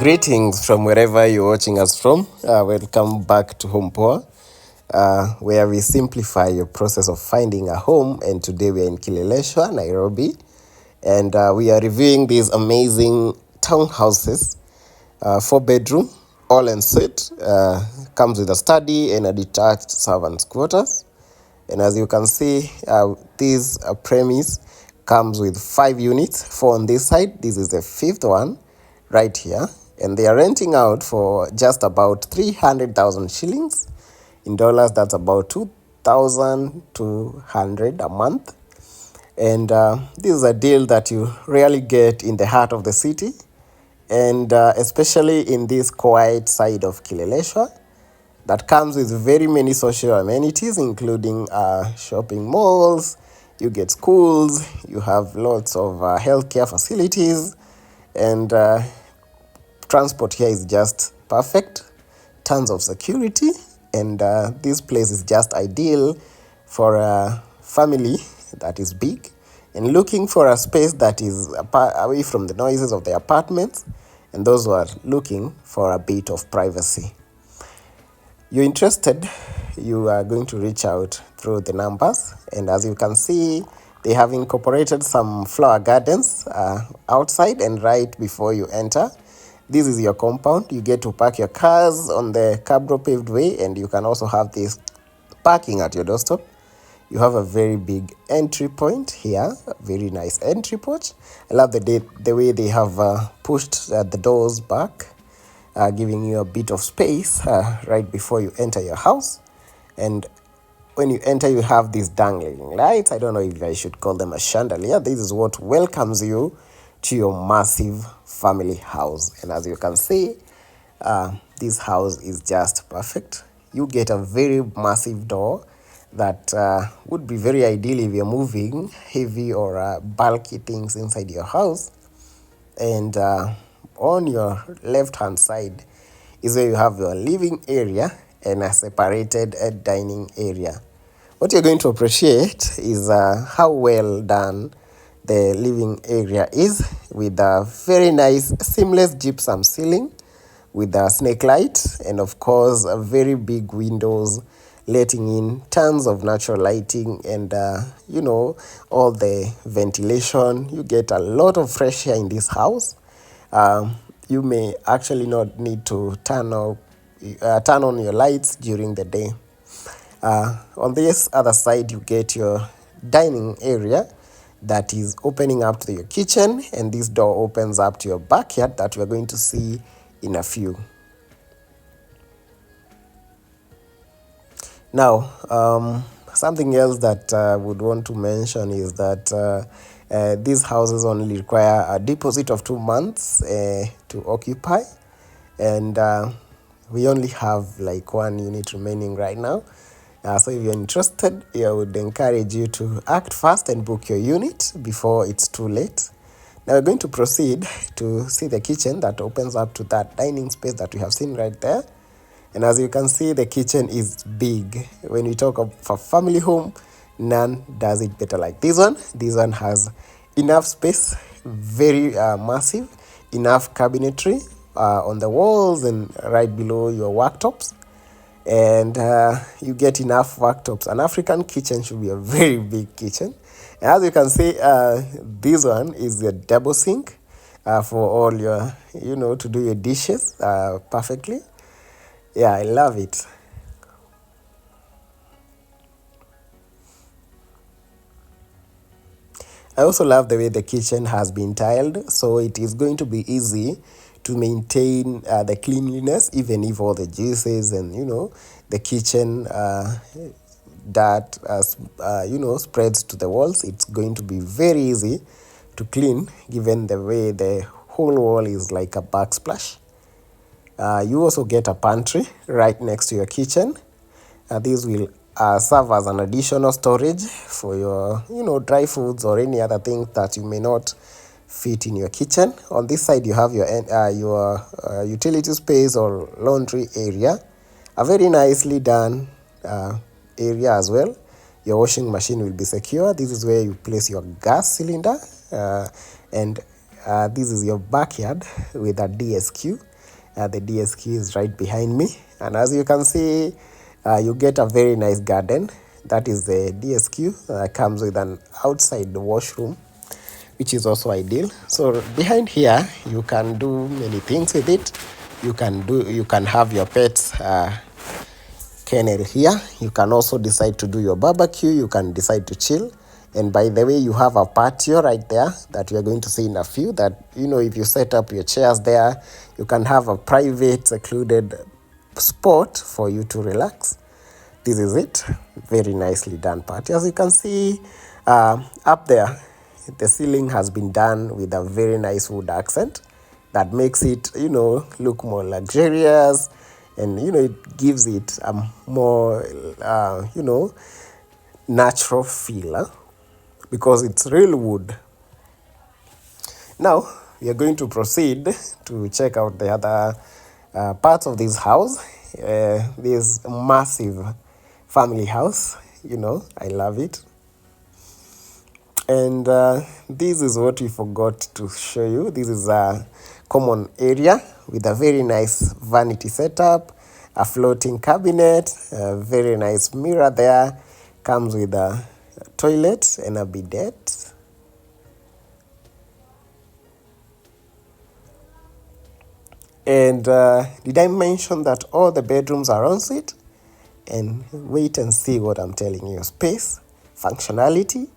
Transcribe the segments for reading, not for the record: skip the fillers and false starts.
Greetings from wherever you're watching us from. Welcome back to Home Power, where we simplify your process of finding a home. And today we are in Kileleshwa, Nairobi, and we are reviewing these amazing townhouses, 4 bedroom, all ensuite, comes with a study and a detached servants' quarters. And as you can see, this premise comes with 5 units, 4 on this side. This is the 5th one right here. And they are renting out for just about 300,000 shillings. In dollars, that's about 2,200 a month. And this is a deal that you rarely get in the heart of the city. And especially in this quiet side of Kileleshwa, that comes with very many social amenities, including shopping malls, you get schools, you have lots of healthcare facilities, and transport here is just perfect, tons of security, and this place is just ideal for a family that is big and looking for a space that is away from the noises of the apartments, and those who are looking for a bit of privacy. You're interested, you are going to reach out through the numbers, and as you can see, they have incorporated some flower gardens outside and right before you enter. This is your compound. You get to park your cars on the curb road paved way, and you can also have this parking at your doorstep. You have a very big entry point here, a very nice entry porch. I love the way they have pushed the doors back, giving you a bit of space right before you enter your house. And when you enter, you have these dangling lights. I don't know if I should call them a chandelier. This is what welcomes you to your massive family house. And as you can see, this house is just perfect. You get a very massive door that would be very ideal if you're moving heavy or bulky things inside your house. And on your left hand side is where you have your living area and a separated dining area. What you're going to appreciate is how well done the living area is, with a very nice seamless gypsum ceiling with a snake light, and of course a very big windows letting in tons of natural lighting and all the ventilation. You get a lot of fresh air in this house. You may actually not need to turn on your lights during the day. On this other side, you get your dining area that is opening up to your kitchen, and this door opens up to your backyard that we're going to see in a few. Now, something else that I would want to mention is that these houses only require a deposit of 2 months to occupy, and we only have like 1 unit remaining right now. So if you're interested, I would encourage you to act fast and book your unit before it's too late. Now we're going to proceed to see the kitchen that opens up to that dining space that we have seen right there. And as you can see, the kitchen is big. When we talk of a family home, none does it better like this one. This one has enough space, very massive, enough cabinetry on the walls and right below your worktops. And you get enough worktops. An African kitchen should be a very big kitchen. And as you can see, this one is a double sink for all your, to do your dishes perfectly. Yeah, I love it. I also love the way the kitchen has been tiled, so it is going to be easy to maintain the cleanliness, even if all the juices and the kitchen dirt spreads to the walls. It's going to be very easy to clean, given the way the whole wall is like a backsplash. You also get a pantry right next to your kitchen. This will serve as an additional storage for your dry foods or any other things that you may not fit in your kitchen. On this side, you have your utility space or laundry area, a very nicely done area as well. Your washing machine will be secure. This is where you place your gas cylinder, and this is your backyard with a DSQ. The DSQ is right behind me, and as you can see, you get a very nice garden. That is the DSQ. Comes with an outside washroom, which is also ideal. So behind here, you can do many things with it. You can have your pets kennel here. You can also decide to do your barbecue. You can decide to chill. And by the way, you have a patio right there that we are going to see in a few, that, if you set up your chairs there, you can have a private, secluded spot for you to relax. This is it. Very nicely done patio. As you can see, up there, the ceiling has been done with a very nice wood accent that makes it, look more luxurious, and, it gives it a more, natural feel, because it's real wood. Now, we are going to proceed to check out the other parts of this house. This massive family house, I love it. And this is what we forgot to show you. This is a common area with a very nice vanity setup, a floating cabinet, a very nice mirror there. Comes with a toilet and a bidet. And did I mention that all the bedrooms are ensuite? And wait and see what I'm telling you. Space, functionality,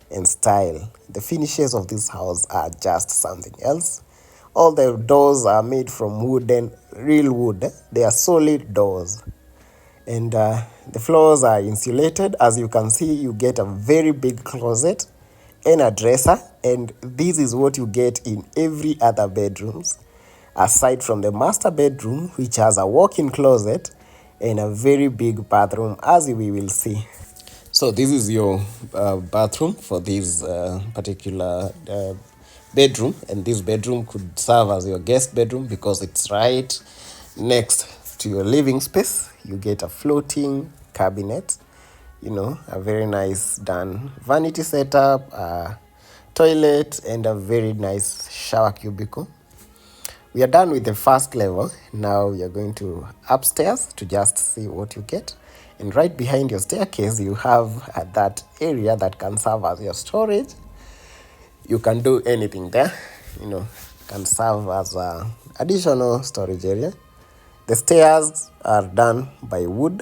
and style. The finishes of this house are just something else. All the doors are made from real wood. They are solid doors. And the floors are insulated. As you can see, you get a very big closet and a dresser. And this is what you get in every other bedrooms, aside from the master bedroom, which has a walk-in closet and a very big bathroom, as we will see. So this is your bathroom for this particular bedroom, and this bedroom could serve as your guest bedroom because it's right next to your living space. You get a floating cabinet, a very nice done vanity setup, a toilet, and a very nice shower cubicle. We are done with the first level. Now we are going to upstairs to just see what you get. And right behind your staircase, you have that area that can serve as your storage. You can do anything there, can serve as an additional storage area. The stairs are done by wood,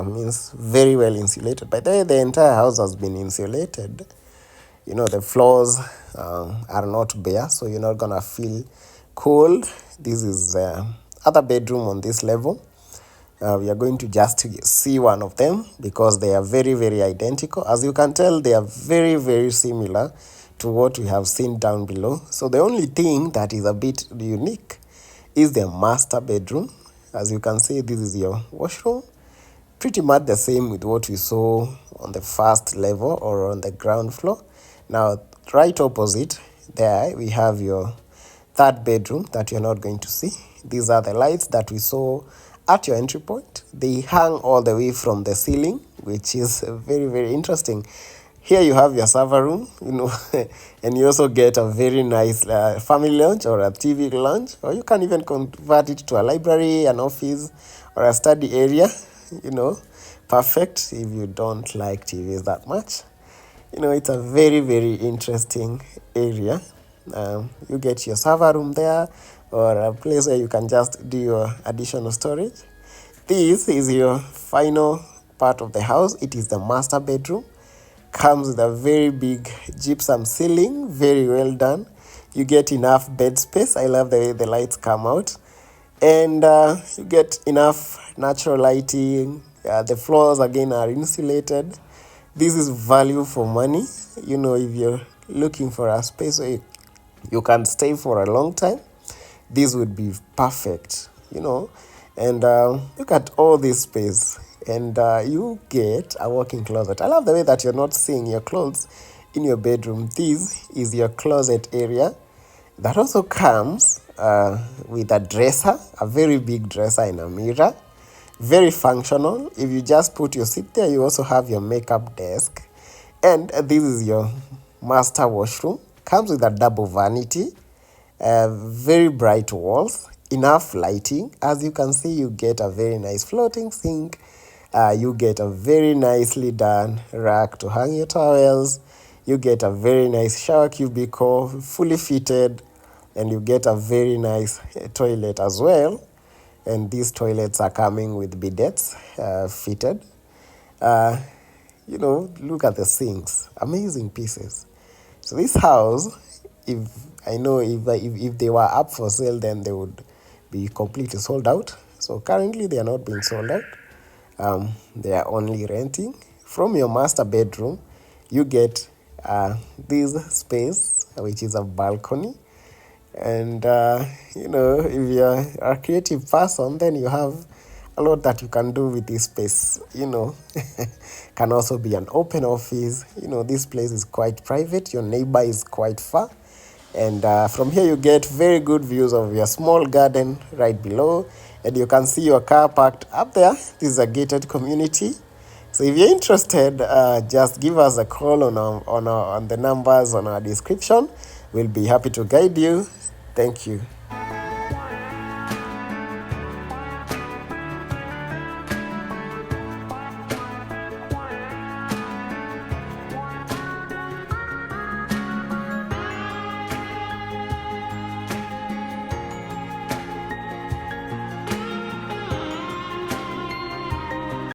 means very well insulated. By the way, the entire house has been insulated. The floors are not bare, so you're not gonna feel cold. This is other bedroom on this level. We are going to just see one of them because they are very, very identical. As you can tell, they are very, very similar to what we have seen down below. So the only thing that is a bit unique is the master bedroom. As you can see, this is your washroom. Pretty much the same with what we saw on the first level or on the ground floor. Now, right opposite there, we have your third bedroom that you're not going to see. These are the lights that we saw at your entry point. They hang all the way from the ceiling, which is very, very interesting. Here you have your server room, and you also get a very nice family lounge or a TV lounge, or you can even convert it to a library, an office, or a study area, perfect if you don't like TVs that much. It's a very, very interesting area. You get your server room there, or a place where you can just do your additional storage. This is your final part of the house. It is the master bedroom. Comes with a very big gypsum ceiling, very well done. You get enough bed space. I love the way the lights come out. And you get enough natural lighting. The floors again are insulated. This is value for money. If you're looking for a space where you can stay for a long time, this would be perfect, And look at all this space. And you get a walk-in closet. I love the way that you're not seeing your clothes in your bedroom. This is your closet area. That also comes with a dresser, a very big dresser and a mirror. Very functional. If you just put your seat there, you also have your makeup desk. And this is your master washroom. Comes with a double vanity, very bright walls, enough lighting. As you can see, you get a very nice floating sink. You get a very nicely done rack to hang your towels. You get a very nice shower cubicle, fully fitted, and you get a very nice toilet as well. And these toilets are coming with bidets fitted. Uh, Look at the sinks, amazing pieces. So this house, if I know if they were up for sale, then they would be completely sold out. So currently they are not being sold out. They are only renting. From your master bedroom, you get this space, which is a balcony. And if you're a creative person, then you have a lot that you can do with this space. Can also be an open office. This place is quite private. Your neighbor is quite far. And from here you get very good views of your small garden right below. And you can see your car parked up there. This is a gated community. So if you're interested, just give us a call on the numbers on our description. We'll be happy to guide you. Thank you.